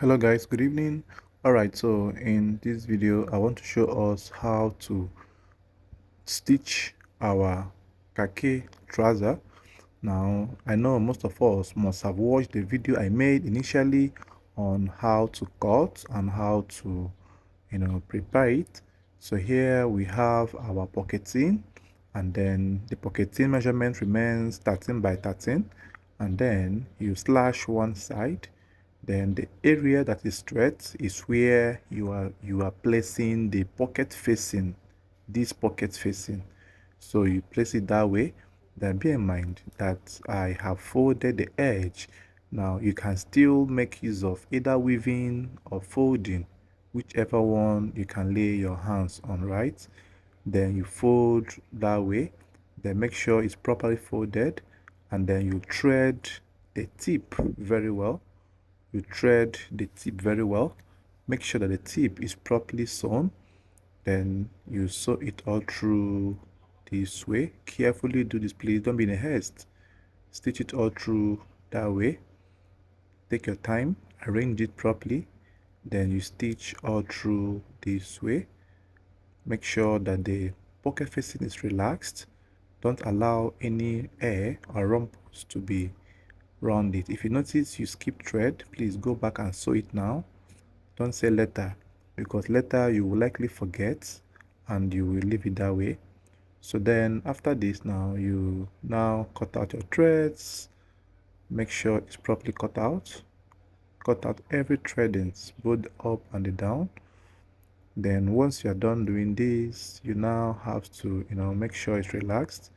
Hello guys, good evening. Alright, so in this video I want to show us how to stitch our khaki trouser. Now I know most of us must have watched the video I made initially on how to cut and how to prepare it. So here we have our pocketing, and then the pocketing measurement remains 13 by 13, and then you slash one side. Then the area that is straight is where you are placing the pocket facing, this pocket facing. So you place it that way. Then bear in mind that I have folded the edge. Now you can still make use of either weaving or folding, whichever one you can lay your hands on, right? Then you fold that way. Then make sure it's properly folded, and then you thread the tip very well. You thread the tip very well. Make sure that the tip is properly sewn. Then you sew it all through this way. Carefully do this, please. Don't be in a haste. Stitch it all through that way. Take your time, arrange it properly. Then you stitch all through this way. Make sure that the pocket facing is relaxed. Don't allow any air or rumples to be around it. If you notice you skip thread, please go back and sew it now. Don't say later, because later you will likely forget and you will leave it that way. So then after this, now you cut out your threads. Make sure it's properly cut out. Cut out every threadings, both the up and the down. Then once you're done doing this, you now have to make sure it's relaxed.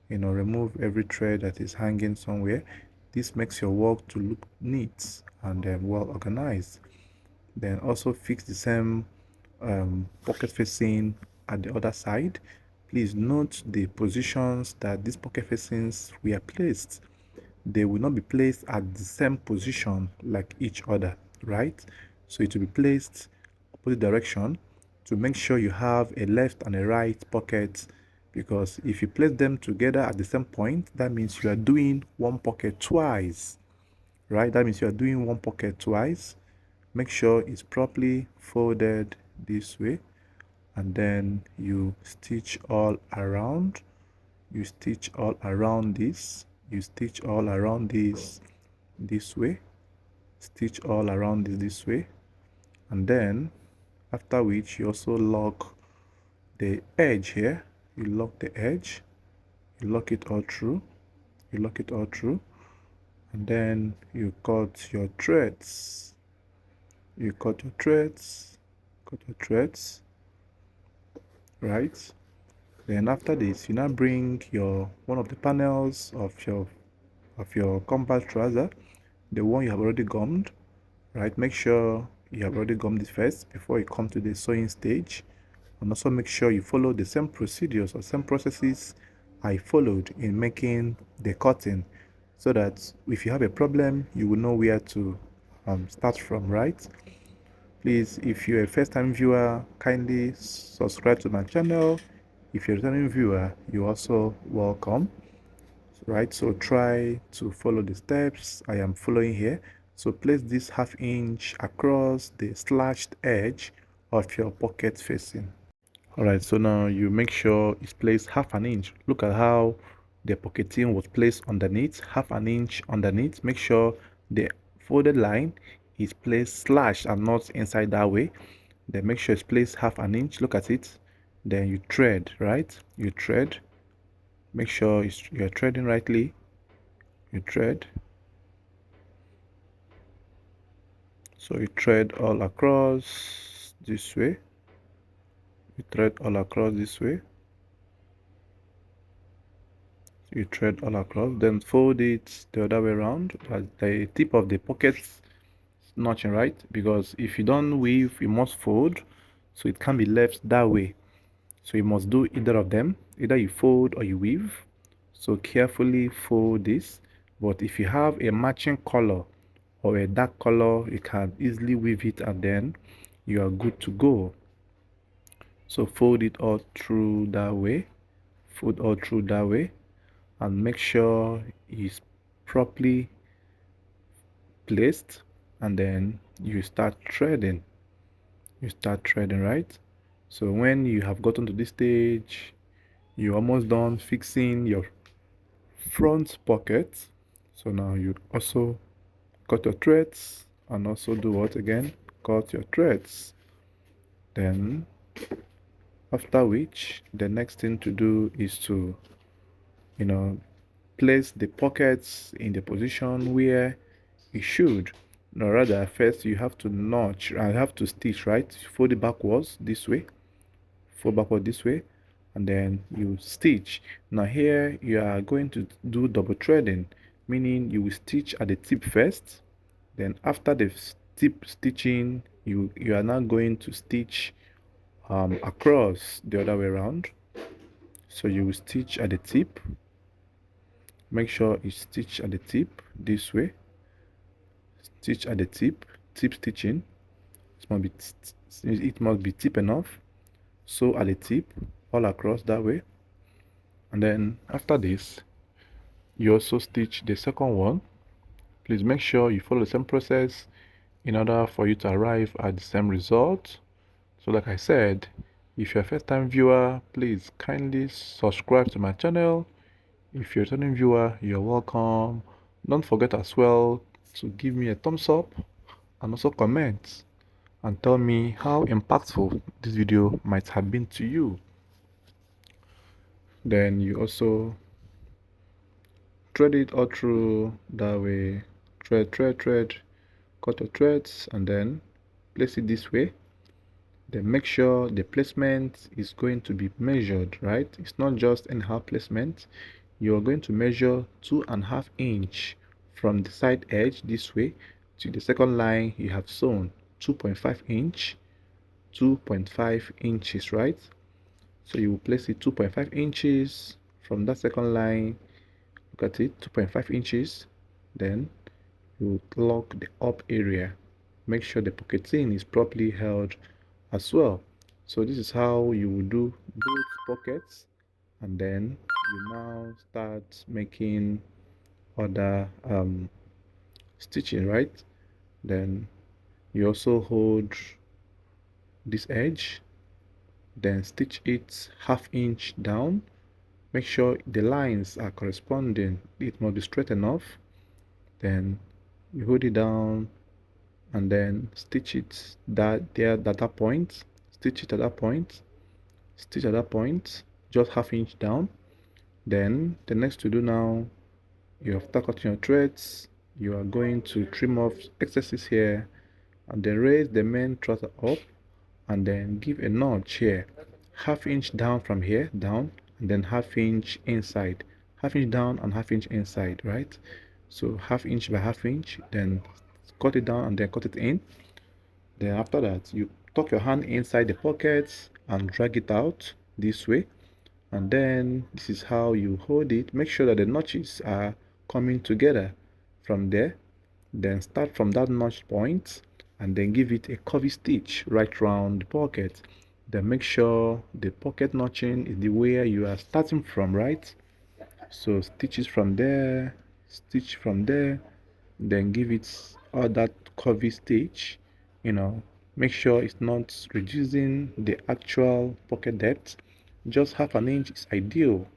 Remove every thread that is hanging somewhere. This makes your work to look neat and well organized. Then also fix the same pocket facing at the other side. Please note the positions that these pocket facings were placed. They will not be placed at the same position like each other, right? So it will be placed opposite direction to make sure you have a left and a right pocket, because if you place them together at the same point, that means you are doing one pocket twice, right? That means you are doing one pocket twice. Make sure it's properly folded this way, and then you stitch all around. You stitch all around this. You stitch all around this way. Stitch all around this way, and then after which you also lock the edge here. You lock the edge. You lock it all through. You lock it all through, and then you cut your threads. You cut your threads. Cut your threads, right? Then after this, you now bring your one of the panels of your compass trouser, the one you have already gummed, right? Make sure you have already gummed it first before you come to the sewing stage, and also make sure you follow the same procedures or same processes I followed in making the cutting, so that if you have a problem, you will know where to start from, right? Please, if you're a first-time viewer, kindly subscribe to my channel. If you're a returning viewer, you're also welcome, right? So try to follow the steps I am following here. So place this ½ inch across the slashed edge of your pocket facing. All right, so now you make sure it's placed ½ inch. Look at how the pocketing was placed underneath, ½ inch underneath. Make sure the folded line is placed slashed and not inside that way. Then make sure it's placed ½ inch. Look at it. Then you thread, right? You thread. Make sure you're threading rightly. You thread. So you thread all across this way. You thread all across this way. You thread all across, then fold it the other way around at the tip of the pocket notching, right? Because if you don't weave, you must fold, so it can't be left that way. So you must do either of them. Either you fold or you weave. So carefully fold this. But if you have a matching color or a dark color, you can easily weave it, and then you are good to go. So fold it all through that way. Fold all through that way, and make sure it's properly placed, and then you start threading. Right? So when you have gotten to this stage, you're almost done fixing your front pocket. So now you also cut your threads and also do what again? Cut your threads. Then after which, the next thing to do is to, you know, place the pockets in the position where it should. No, rather, first you have to notch and have to stitch, right? Fold it backwards this way, fold backward this way, and then you stitch. Now here you are going to do double threading, meaning you will stitch at the tip first, then after the tip stitching, you are now going to stitch across the other way around. So you will stitch at the tip. Make sure you stitch at the tip this way. Stitch at the tip, tip stitching. It must be tip enough. So at the tip, all across that way. And then after this, you also stitch the second one. Please make sure you follow the same process in order for you to arrive at the same result. So like I said, if you're a first time viewer, please kindly subscribe to my channel. If you're a returning viewer, you're welcome. Don't forget as well to give me a thumbs up and also comment and tell me how impactful this video might have been to you. Then you also thread it all through that way. Thread, cut your threads and then place it this way. Then make sure the placement is going to be measured, right? It's not just anyhow placement. You're going to measure 2.5 inch from the side edge this way to the second line you have sewn. 2.5 inch, 2.5 inches, right? So you will place it 2.5 inches from that second line. Look at it, 2.5 inches. Then you lock the up area. Make sure the pocketing is properly held as well. So this is how you will do both pockets, and then you now start making other stitching, right? Then you also hold this edge, then stitch it 1/2 inch down. Make sure the lines are corresponding. It must be straight enough. Then you hold it down and then stitch it at that point. Stitch it at that point. Stitch at that point, just 1/2 inch down. Then the next to do now, you have cutting your threads. You are going to trim off excesses here and then raise the main trouser up and then give a notch here, 1/2 inch down from here down, and then 1/2 inch inside, 1/2 inch down and 1/2 inch inside, right? So 1/2 inch by 1/2 inch, then cut it down and then cut it in. Then after that, you tuck your hand inside the pockets and drag it out this way, and then this is how you hold it. Make sure that the notches are coming together from there. Then start from that notch point and then give it a curvy stitch right round the pocket. Then make sure the pocket notching is the way you are starting from, right? So stitches from there, stitch from there, then give it all that curvy stitch. Make sure it's not reducing the actual pocket depth. Just 1/2 inch is ideal.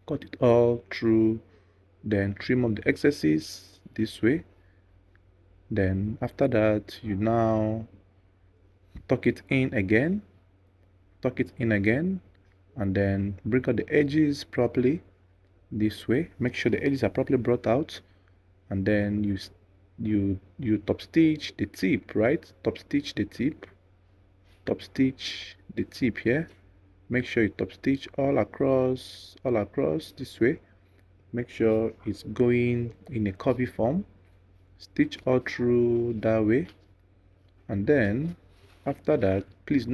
Cut it all through, then trim up the excesses this way. Then after that, you now tuck it in again, and then bring out the edges properly this way. Make sure the edges are properly brought out, and then you top stitch the tip, right? Top stitch the tip here. Make sure you top stitch all across this way. Make sure it's going in a curvy form. Stitch all through that way, and then after that, please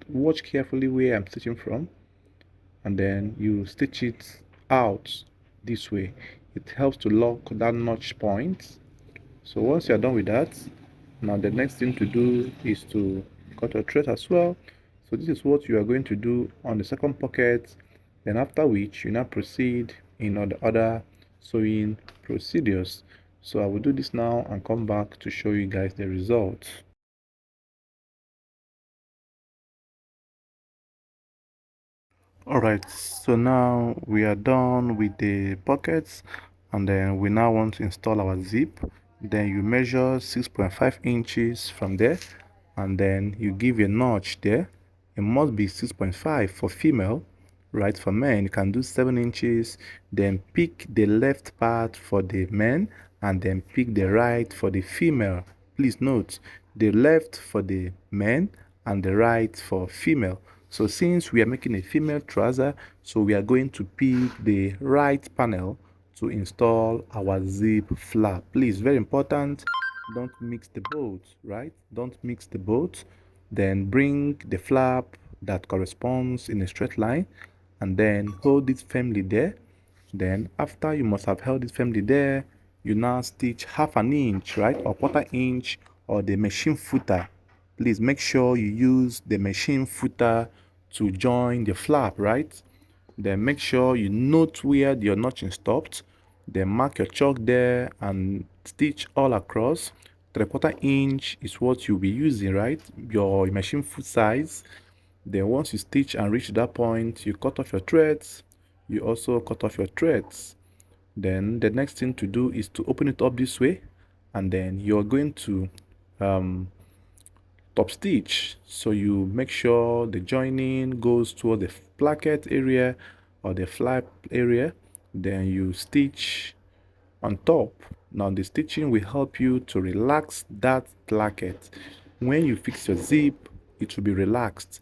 watch carefully where I'm stitching from, and then you stitch it out this way. It helps to lock that notch point. So once you're done with that, now the next thing to do is to cut your thread as well. So this is what you are going to do on the second pocket, then after which you now proceed in all the other sewing procedures. So I will do this now and come back to show you guys the results. Alright, so now we are done with the pockets, and then we now want to install our zip. Then you measure 6.5 inches from there, and then you give a notch there. It must be 6.5 for female, right? For men you can do 7 inches. Then pick the left part for the men, and then pick the right for the female. Please note, the left for the men and the right for female. So since we are making a female trouser, so we are going to pick the right panel to install our zip flap. Please, very important, don't mix the both, right? Don't mix the both. Then bring the flap that corresponds in a straight line, and then hold it firmly there. Then after you must have held it firmly there, you now stitch half an inch, right, or quarter inch, or the machine footer. Please make sure you use the machine footer to join the flap, right? Then make sure you note where your notching stopped. Then mark your chalk there and stitch all across. 3/4 inch is what you'll be using, right? Your machine foot size. Then once you stitch and reach that point, you cut off your threads. You also cut off your threads. Then the next thing to do is to open it up this way, and then you're going to top stitch. So you make sure the joining goes toward the placket area or the flap area. Then you stitch on top. Now the stitching will help you to relax that placket. When you fix your zip, it will be relaxed.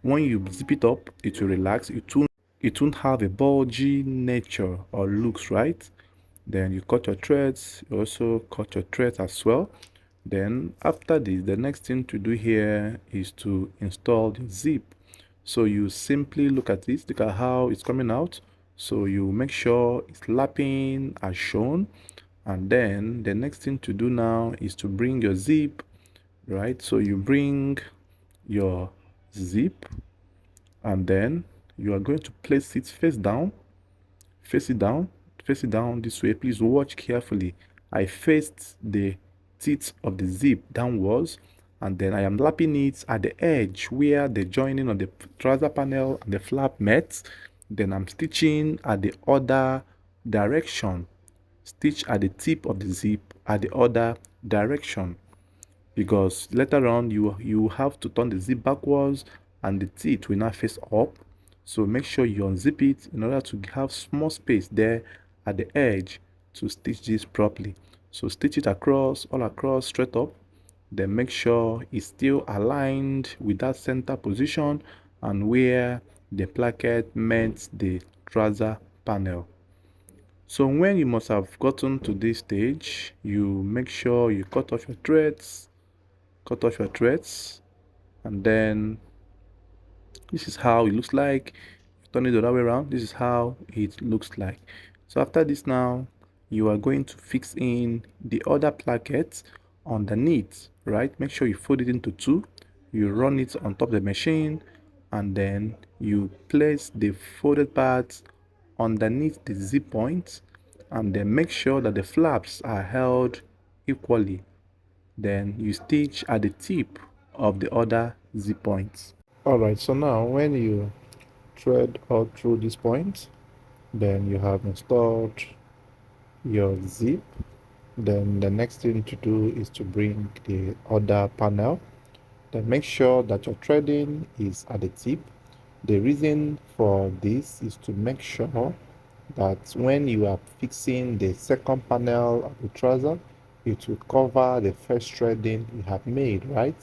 When you zip it up, it will relax. It won't have a bulgy nature or looks, right? Then you cut your threads. You also cut your threads as well. Then after this, the next thing to do here is to install the zip. So you simply look at this, look at how it's coming out. So you make sure it's lapping as shown. And then the next thing to do now is to bring your zip, right? So you bring your zip, and then you are going to place it face it down, face it down this way. Please watch carefully. I faced the teeth of the zip downwards, and then I am lapping it at the edge where the joining of the trouser panel and the flap met. Then I'm stitching at the other direction. Stitch at the tip of the zip at the other direction, because later on you have to turn the zip backwards and the teeth will now face up. So make sure you unzip it in order to have small space there at the edge to stitch this properly. So stitch it across, all across, straight up. Then make sure it's still aligned with that center position and where the placket meets the trouser panel. So when you must have gotten to this stage, you make sure you cut off your threads, and then this is how it looks like. Turn it the other way around, this is how it looks like. So after this now, you are going to fix in the other placket underneath, right? Make sure you fold it into two, you run it on top of the machine, and then you place the folded parts underneath the zip point, and then make sure that the flaps are held equally. Then you stitch at the tip of the other zip points. Alright, so now when you thread all through this point, then you have installed your zip. Then the next thing to do is to bring the other panel. Then make sure that your threading is at the tip. The reason for this is to make sure that when you are fixing the second panel of the trouser, it will cover the first threading you have made, right?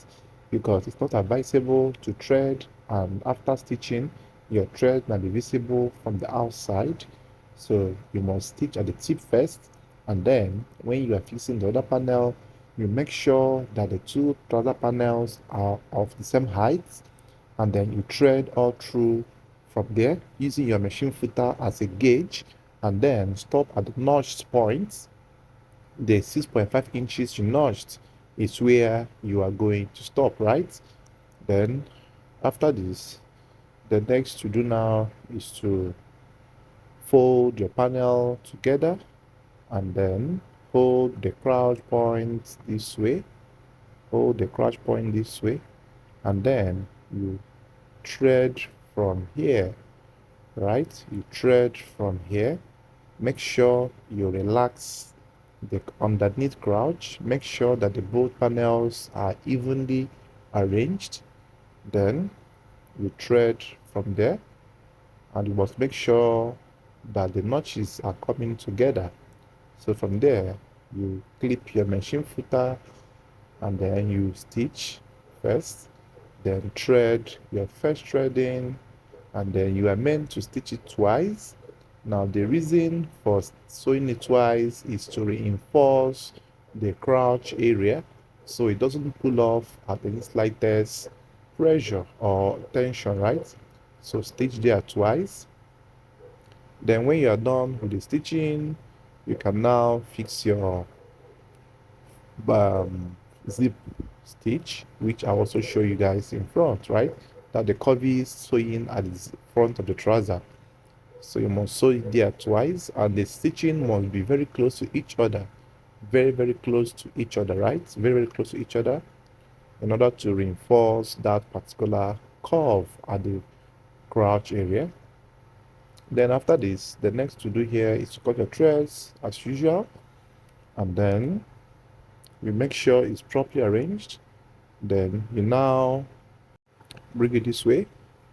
Because it's not advisable to thread and after stitching, your thread might be visible from the outside. So you must stitch at the tip first, and then when you are fixing the other panel, you make sure that the two trouser panels are of the same height, and then you thread all through from there using your machine footer as a gauge, and then stop at the notched points. The 6.5 inches you notched is where you are going to stop, right? Then after this, the next to do now is to fold your panel together and then hold the crouch point this way, hold the crouch point this way, and then you thread from here, right? You thread from here. Make sure you relax the underneath crouch. Make sure that the both panels are evenly arranged. Then you thread from there, and you must make sure that the notches are coming together. So from there, you clip your machine footer, and then you stitch first, then thread your first threading, and then you are meant to stitch it twice. Now the reason for sewing it twice is to reinforce the crouch area so it doesn't pull off at any slightest pressure or tension, right? So stitch there twice. Then when you are done with the stitching, you can now fix your um, zip stitch, which I also show you guys in front, right? That the curvy sewing at the front of the trouser. So you must sew it there twice, and the stitching must be very close to each other, very close to each other, right? Very close to each other, in order to reinforce that particular curve at the crotch area. Then after this, the next to do here is to cut your threads as usual, and then you make sure it's properly arranged. Then you now bring it this way.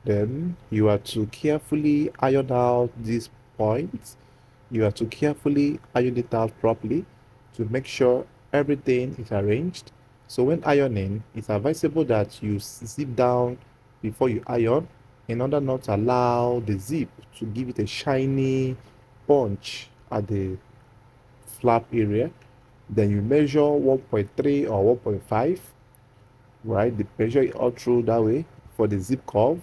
Then you are to carefully iron out these points. You are to carefully iron it out properly to make sure everything is arranged. So when ironing, it's advisable that you zip down before you iron in order not to allow the zip to give it a shiny punch at the flap area. Then you measure 1.3 or 1.5, right? The measure it all through that way for the zip curve,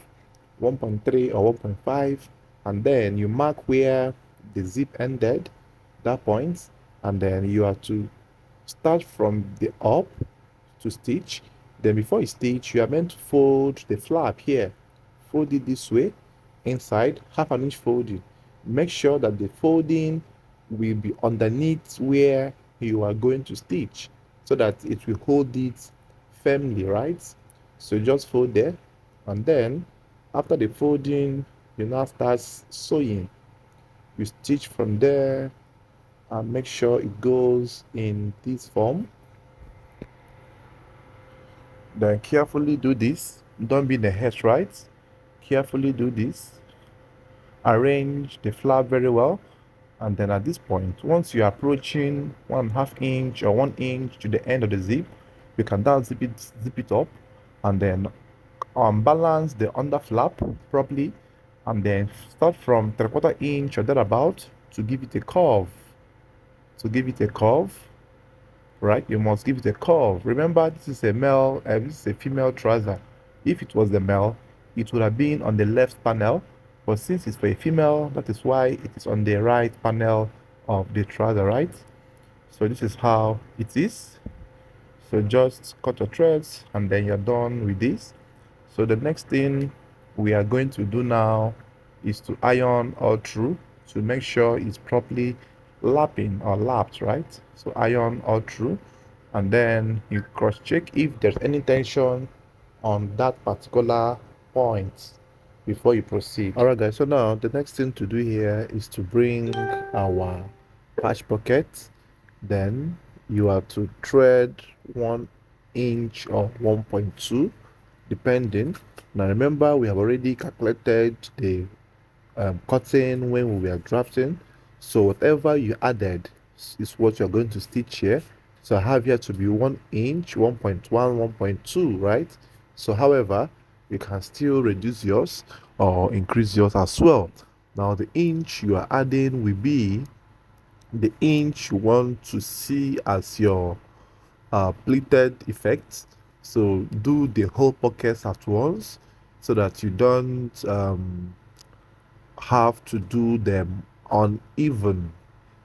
1.3 or 1.5, and then you mark where the zip ended, that point, and then you have to start from the up to stitch. Then before you stitch, you are meant to fold the flap here. Fold it this way, inside, half an inch folding. Make sure that the folding will be underneath where you are going to stitch so that it will hold it firmly, right? So just fold there, and then after the folding, you now start sewing. You stitch from there and make sure it goes in this form. Then carefully do this. Don't be in a haste, right? Carefully do this. Arrange the flap very well. And then at this point, once you're approaching 1.5 inch or 1 inch to the end of the zip, you can now zip it up, and then balance the under flap properly, and then start from 3/4 inch or thereabout to give it a curve. To give it a curve, right? You must give it a curve. Remember, this is a male, this is a female trouser. If it was the male, it would have been on the left panel, but since it's for a female, that is why it is on the right panel of the trouser, right? So this is how it is. So just cut your threads, and then you're done with this. So the next thing we are going to do now is to iron all through to make sure it's properly lapping or lapped, right? So iron all through, and then you cross check if there's any tension on that particular point before you proceed. All right, guys, so now the next thing to do here is to bring our patch pocket. Then you have to thread 1 inch or 1.2 depending. Now remember, we have already calculated the cutting when we were drafting, so whatever you added is what you're going to stitch here. So I have here to be 1 inch, 1.1, 1.2, right? So however, you can still reduce yours or increase yours as well. Now the inch you are adding will be the inch you want to see as your pleated effect. So do the whole pockets at once so that you don't have to do them uneven.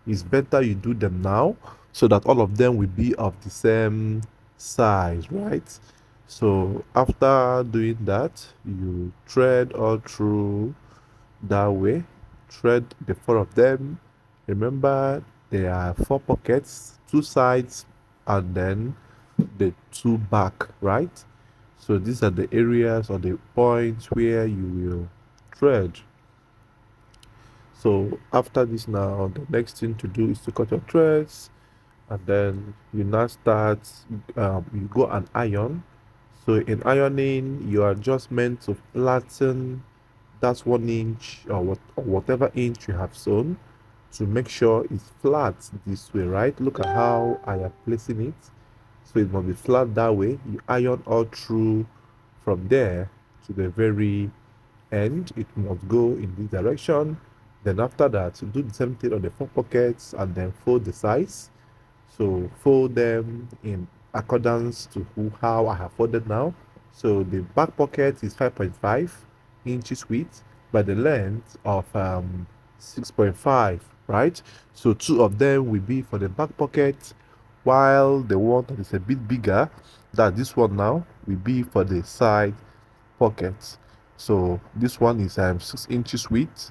It's better you do them now so that all of them will be of the same size, right? So after doing that, you thread all through that way. Thread the 4 of them. Remember, there are 4 pockets, 2 sides, and then the 2 back, right? So these are the areas or the points where you will thread. So after this now, the next thing to do is to cut your threads, and then you now start, you go and iron. So in ironing, you are just meant to flatten that 1 inch or whatever inch you have sewn to make sure it's flat this way, right? Look at how I am placing it. So it must be flat that way. You iron all through from there to the very end. It must go in this direction. Then after that, do the same thing on the 4 pockets and then fold the sides. So fold them in accordance to how I have folded now. So the back pocket is 5.5 inches width by the length of 6.5, right? So 2 of them will be for the back pocket, while the one that is a bit bigger, that this one now, will be for the side pockets. So this one is 6 inches width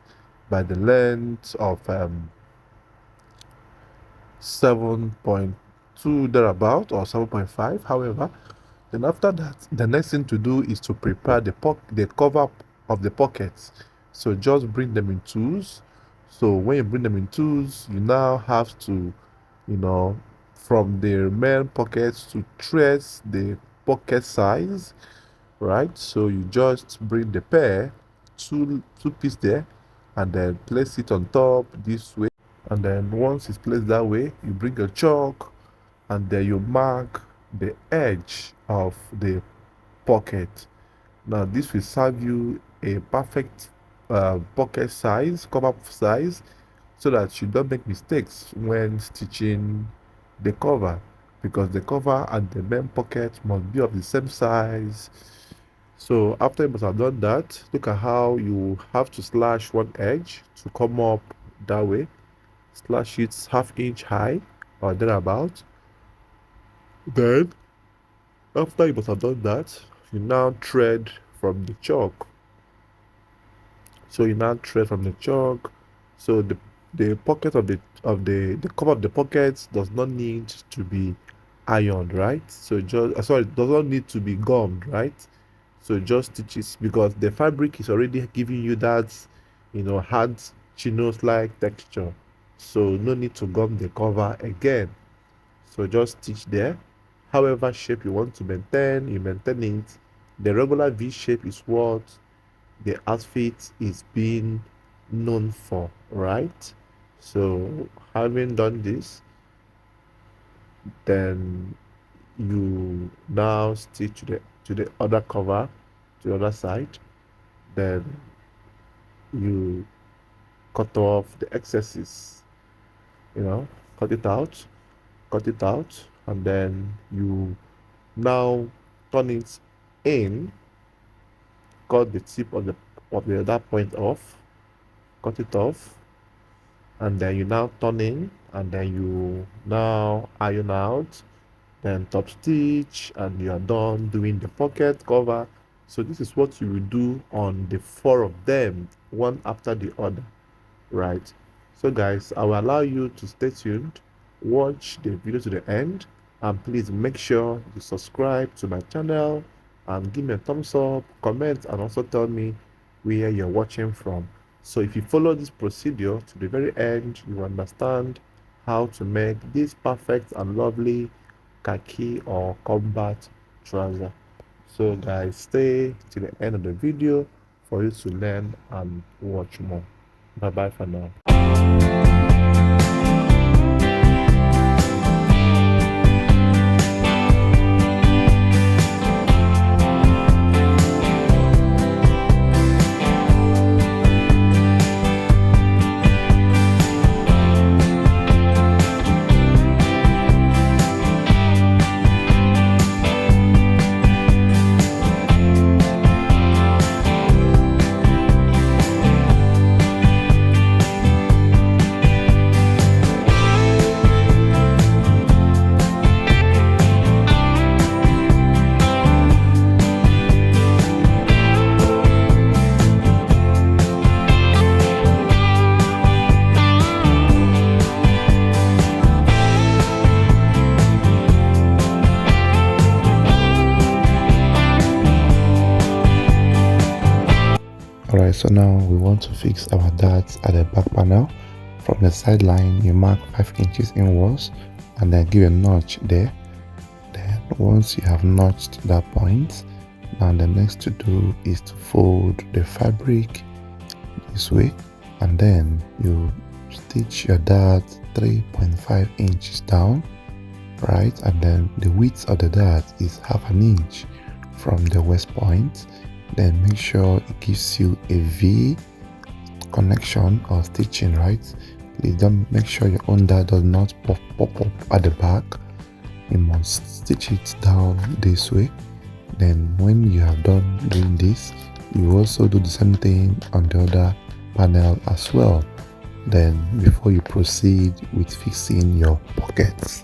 by the length of 7.2 thereabout, or 7.5, however. Then after that, the next thing to do is to prepare the cover of the pockets. So just bring them in twos. So when you bring them in twos, you now have to, you know, from the main pockets to trace the pocket size, right? So you just bring the pair, two piece there, and then place it on top this way. And then once it's placed that way, you bring a chalk and then you mark the edge of the pocket. Now this will serve you a perfect pocket size, cover size, so that you don't make mistakes when stitching the cover, because the cover and the main pocket must be of the same size. So after you must have done that, look at how you have to slash one edge to come up that way. Slash it ½ inch high or thereabout. Then after you must have done that, you now thread from the chalk. So you now thread from the chalk. So the pocket of the cover of the pockets does not need to be ironed, right? So just sorry, it does not need to be gummed, right? So just stitches, because the fabric is already giving you that, hard chinos like texture. So no need to gum the cover again. So just stitch there. However shape you want to maintain, you maintain it. The regular V shape is what the outfit is being known for, right? So having done this, then you now stitch to the other cover, to the other side. Then you cut off the excesses, cut it out, and then you now turn it in, cut the tip of the other point off, cut it off, and then you now turn in, and then you now iron out, then top stitch, and you are done doing the pocket cover. So this is what you will do on the 4 of them, one after the other, right? So guys, I will allow you to stay tuned, watch the video to the end, and please make sure you subscribe to my channel and give me a thumbs up, comment, and also tell me where you're watching from. So if you follow this procedure to the very end, you understand how to make this perfect and lovely khaki or combat trouser. So guys, stay to the end of the video for you to learn and watch more. Bye bye for now. Alright, so now we want to fix our darts at the back panel. From the sideline, you mark 5 inches inwards and then give a notch there. Then once you have notched that point, now the next to do is to fold the fabric this way, and then you stitch your dart 3.5 inches down, right? And then the width of the dart is half an inch from the waist point. Then make sure it gives you a V connection or stitching, right? Please don't make sure your own dart does not pop up at the back. You must stitch it down this way. Then when you have done doing this, you also do the same thing on the other panel as well, then before you proceed with fixing your pockets.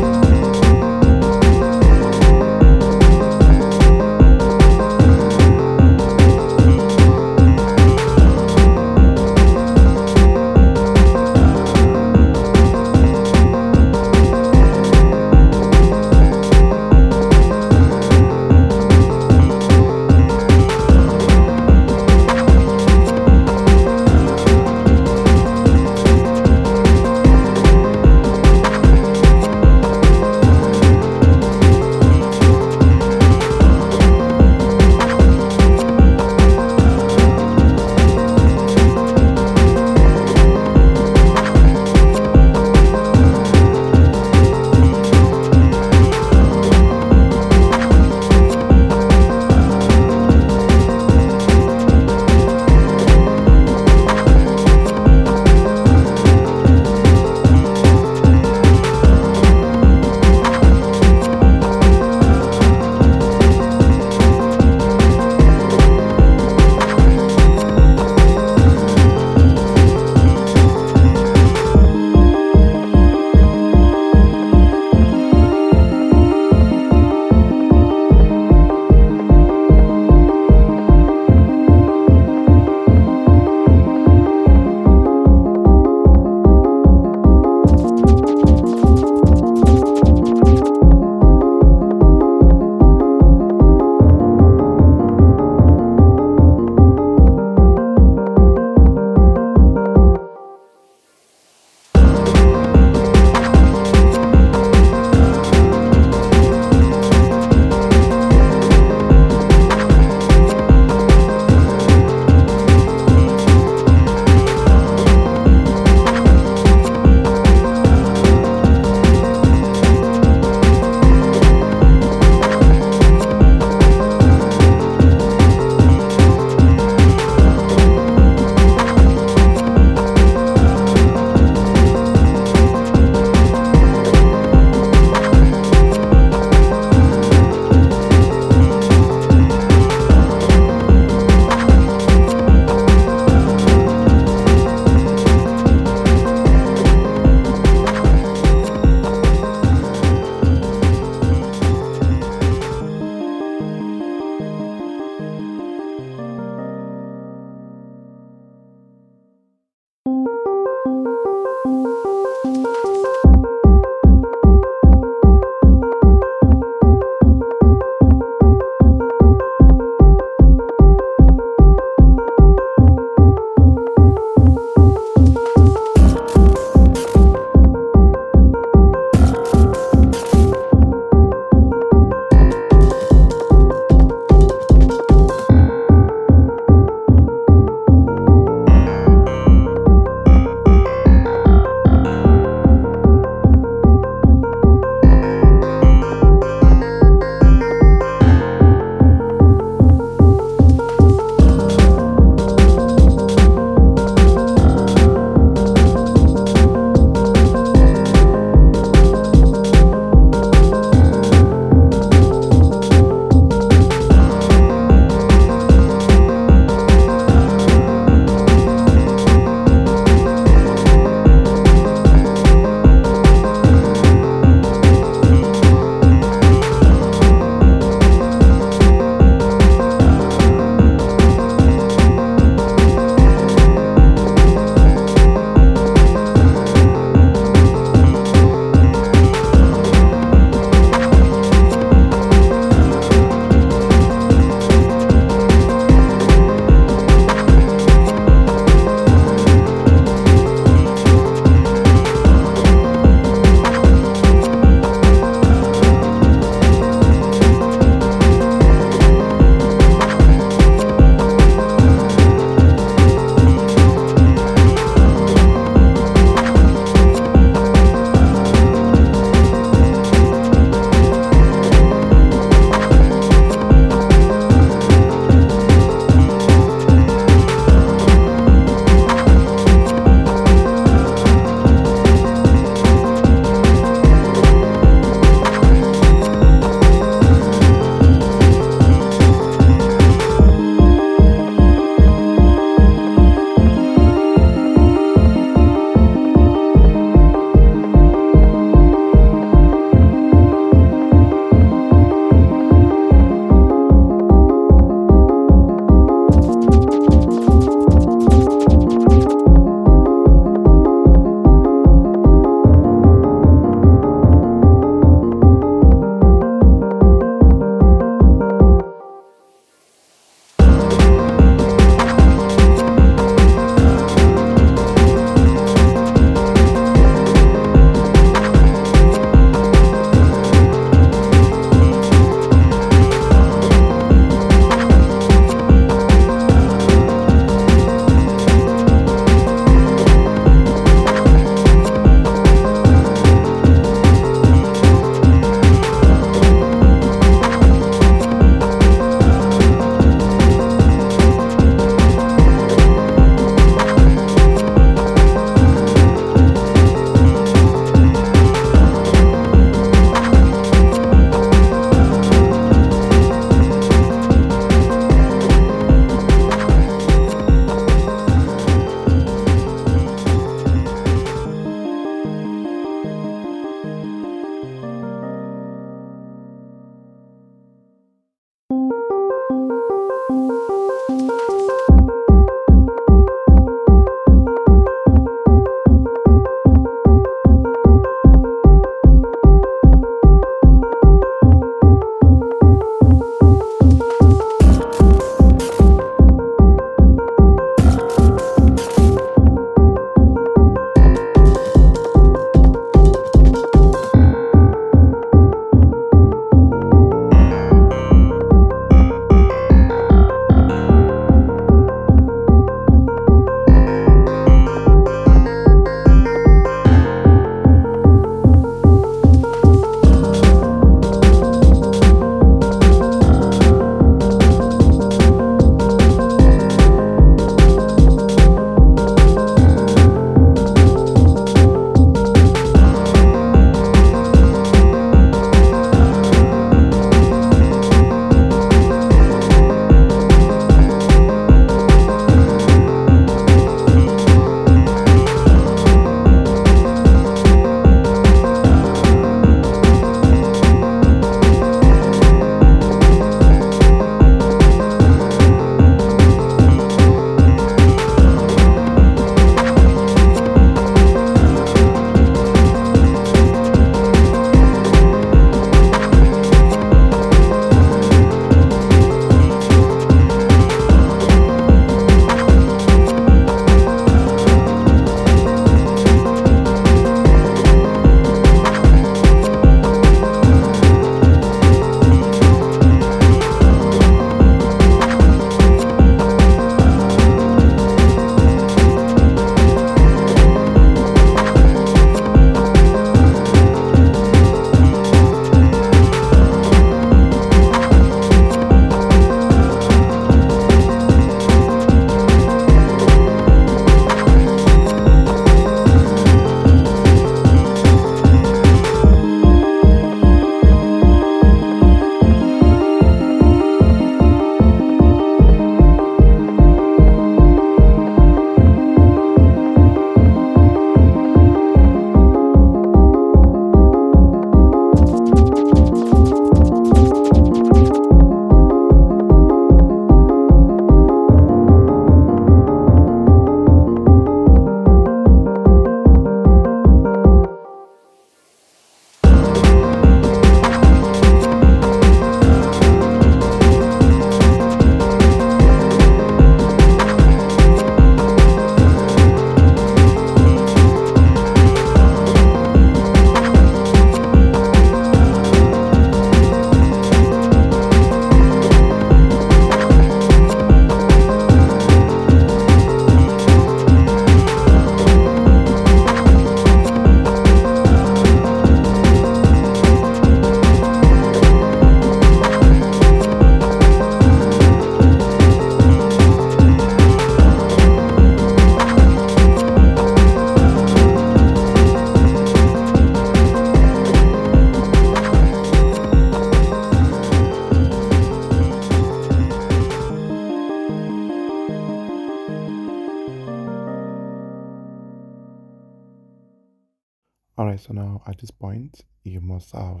Alright, so now at this point, you must have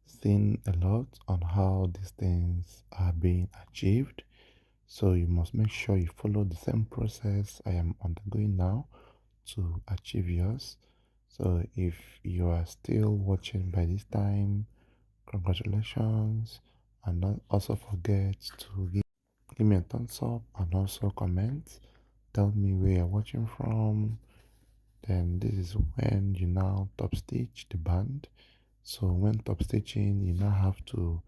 seen a lot on how these things are being achieved. So you must make sure you follow the same process I am undergoing now to achieve yours. So if you are still watching by this time, congratulations, and don't also forget to give me a thumbs up and also comment. Tell me where you're watching from. Then this is when you now top stitch the band. So when top stitching, you now have to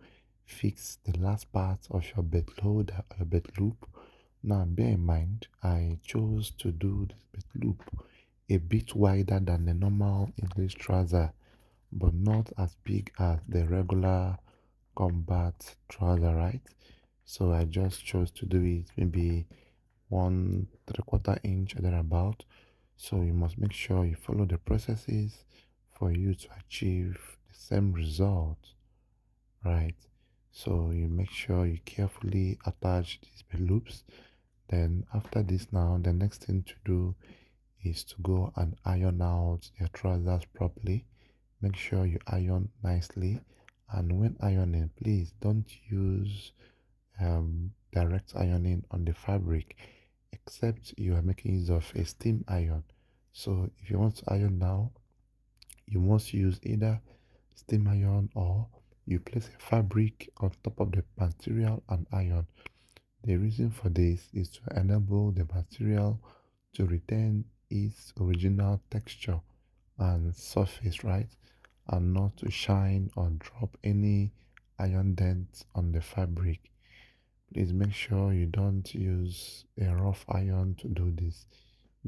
fix the last part of your bed load or your bed loop. Now bear in mind, I chose to do this bed loop a bit wider than the normal English trouser, but not as big as the regular combat trouser, right? So I just chose to do it maybe 1 3/4 inch or thereabout. So you must make sure you follow the processes for you to achieve the same result, right? So you make sure you carefully attach these belt loops. Then after this now, the next thing to do is to go and iron out your trousers properly. Make sure you iron nicely. And when ironing, please don't use direct ironing on the fabric except you are making use of a steam iron. So if you want to iron now, you must use either steam iron or you place a fabric on top of the material and iron. The reason for this is to enable the material to retain its original texture and surface, right? And not to shine or drop any iron dents on the fabric. Please make sure you don't use a rough iron to do this.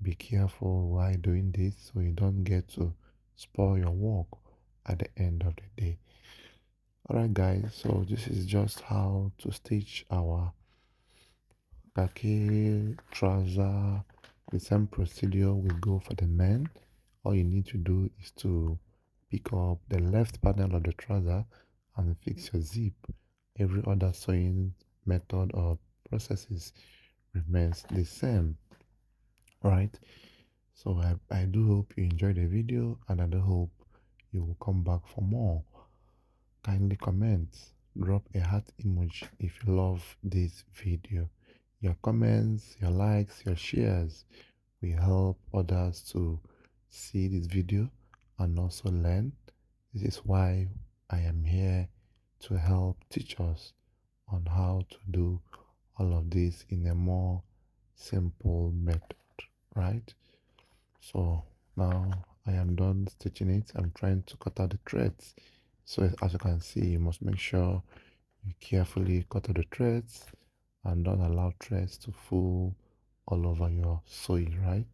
Be careful while doing this so you don't get to spoil your work at the end of the day. Alright guys, so this is just how to stitch our khaki trouser. The same procedure will go for the men. All you need to do is to pick up the left panel of the trouser and fix your zip. Every other sewing method or processes remains the same. Alright, so I do hope you enjoyed the video and I do hope you will come back for more. Kindly comment, drop a heart emoji if you love this video. Your comments, your likes, your shares will help others to see this video and also learn. This is why I am here to help teach us on how to do all of this in a more simple method, right? So now I am done stitching it. I'm trying to cut out the threads. So as you can see, you must make sure you carefully cut out the threads and don't allow threads to fall all over your sewing, right?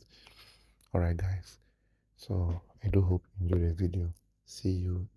Alright guys, so I do hope you enjoyed the video. See you